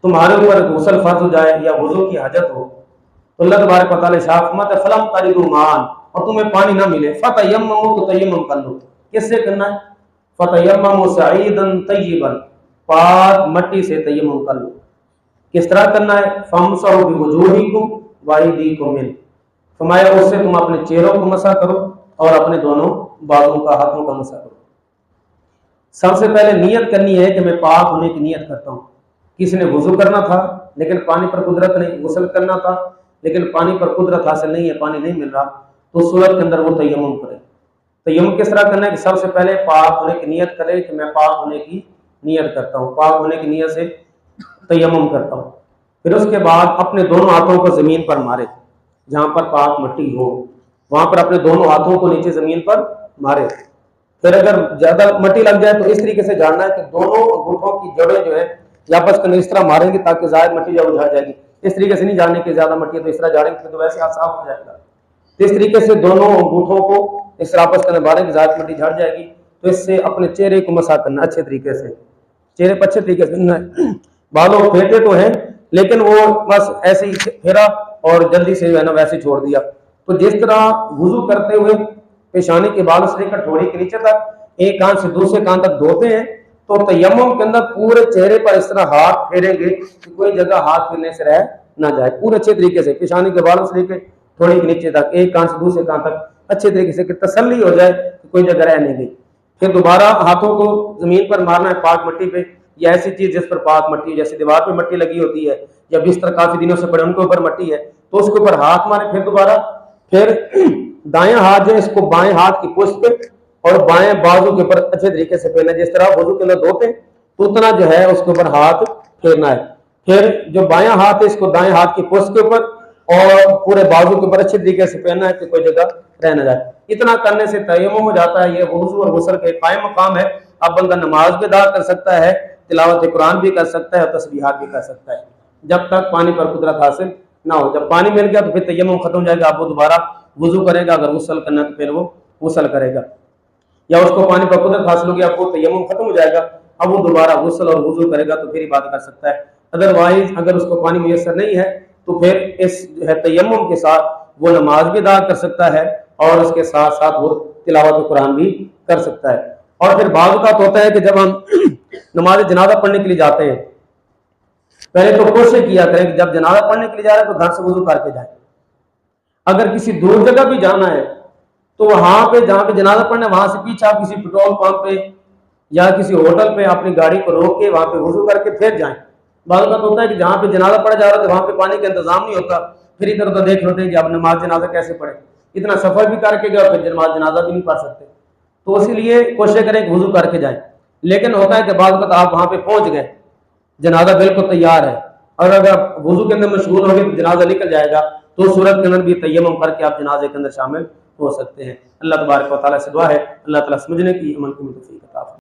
तुम्हारे ऊपर गुस्ल फर्ज हो जाए या वजू की हाजत हो, तो अल्लाह तबारक व तआला इरशाद फरमाता है फलम तजिदू मान, और तुम्हें पानी ना मिले, फतयम्ममू, तो तयम्मुम कर लो। किससे करना है? फतयम्ममू सईदन तय्यिबन, पाक मट्टी से तयम्मुम कर लो। किस तरह करना है? फमसहू बिवुजूहिकुम व अयदीकुम मिन, फरमाया उससे तुम अपने चेहरों को मसा करो और अपने दोनों बालों का, हाथों का मसा करो। सबसे पहले नियत करनी है कि मैं पाक होने की नियत करता हूँ। किसी ने वुजू करना था लेकिन पानी पर कुदरत नहीं, गुस्ल करना था लेकिन पानी पर कुदरत हासिल नहीं है, पानी नहीं मिल रहा, तो उस सूरत के अंदर वो तयम्मुम करे। तयम्मुम किस तरह करना है कि सबसे पहले पाक होने की नियत करे कि मैं पाक होने की नियत करता हूँ, पाक होने की नियत से तयम्मुम करता हूँ। फिर उसके बाद अपने दोनों हाथों को जमीन पर मारे, जहां पर पाक मट्टी हो वहां पर अपने दोनों हाथों को नीचे जमीन पर मारे। फिर अगर ज्यादा मट्टी लग जाए तो इस तरीके से जानना है कि दोनों अंगूठों की जड़ें जो है आपस में इस तरह मारेंगे ताकि जाहिर मट्टी जब झड़ जाएगी। इस तरीके से नहीं जानने की ज्यादा मट्टी है तो इस तरह झाड़ेंगे तो वैसे साफ हो जाएगा। तो इस तरीके से दोनों अंगूठों को इस तरह आपस में मारेंगे, जाहिर मट्टी झड़ जाएगी। तो इससे अपने चेहरे को मसा करना अच्छे तरीके से, चेहरे पर अच्छे तरीके से। बालों फेंटे तो है लेकिन वो बस ऐसे ही फेरा और जल्दी से जो है ना वैसे छोड़ दिया। तो जिस तरह वुजू करते हुए पेशानी के बाल से लेकर ठोड़ी के नीचे तक एक कान से दूसरे कान तक धोते हैं, तो तयम्मुम के अंदर पूरे चेहरे पर इस तरह हाथ फेरेंगे कि कोई जगह हाथ फेरने से रह ना जाए। पूरे अच्छे तरीके से पेशानी के बालों से लेकर ठोड़ी के नीचे तक एक कान से दूसरे कान तक अच्छे तरीके से कि तसल्ली हो जाए कि कोई जगह रह नहीं गई। फिर दोबारा हाथों को जमीन पर मारना है पाक मट्टी पे, या ऐसी चीज जिस पर पाक मट्टी, जैसे दीवार पे मट्टी लगी होती है या बिस्तर काफी दिनों से पड़े उनके ऊपर मट्टी है तो उसके ऊपर हाथ मारे। फिर दोबारा फिर दाएं हाथ जो है इसको बाएं हाथ की पुष्ट पे और बाएं बाजू के ऊपर अच्छे तरीके से फेरना है। जिस तरह वजू के अंदर धोते तो उतना जो है उसके ऊपर हाथ फेरना है। फिर जो बायां हाथ है इसको दाएं हाथ की पुष्ट के ऊपर और पूरे बाजू के ऊपर अच्छे तरीके से फेरना है कि कोई जगह रह ना जाए। इतना करने से तयम्मुम हो जाता है। ये वजू और गुस्ल का कायम मकाम है। अब बंदा नमाज भी अदा कर सकता है, तिलावत कुरान भी कर सकता है और तस्बीहात भी कर सकता है, जब तक पानी पर कुदरत हासिल ना हो। जब पानी मिल गया तो फिर तयम्मुम खत्म हो जाएगा, अब वो दोबारा वुजू करेगा। अगर गुस्ल करना तो फिर वो गुस्ल करेगा, या उसको पानी पर कुदरत हासिल हो गया अब वो तयम्मुम खत्म हो जाएगा, अब वो दोबारा गुस्ल और वुजू करेगा तो फिर इबादत कर सकता है। अदरवाइज अगर उसको पानी मुयस्सर नहीं है तो फिर इस तयम्मुम के साथ वो नमाज भी अदा कर सकता है और उसके साथ साथ वो तिलावत कुरान भी कर सकता है। और फिर बाद वक़्त होता है कि जब हम नमाज जनाजा पढ़ने के लिए जाते हैं, पहले तो कोशिश किया करें कि जब जनाजा पढ़ने के लिए जा रहे हैं तो घर से वुजू करके जाए। अगर किसी दूर जगह भी जाना है तो वहां पे जहां पे जनाजा पढ़ना है वहां से पीछे आप किसी पेट्रोल पंप पे या किसी होटल पे अपनी गाड़ी को रोक के वहां पे वुजू करके फिर जाएं। बाद में होता है कि जहां पे जनाजा पढ़ा जा रहा है वहां पे पानी का इंतजाम नहीं होता, फिर इधर उधर देख लेते हैं कि अब नमाज जनाजा कैसे पढ़े, इतना सफर भी करके गए फिर नमाज जनाजा भी नहीं पढ़ सकते। तो इसीलिए कोशिश करें कि वुजू करके जाएं। लेकिन होता है कि बाद में आप वहां पे पहुंच गए, जनाजा बिल्कुल तैयार है और अगर आप वुजू के अंदर मशगूल हो गए तो जनाजा निकल जाएगा, तो सूरत के अंदर भी तयम्मुम करके आप जनाजे के अंदर शामिल हो सकते हैं। अल्लाह तबारक व तआला से दुआ है अल्लाह ताला समझने की, अमल की तौफीक अता फरमाए।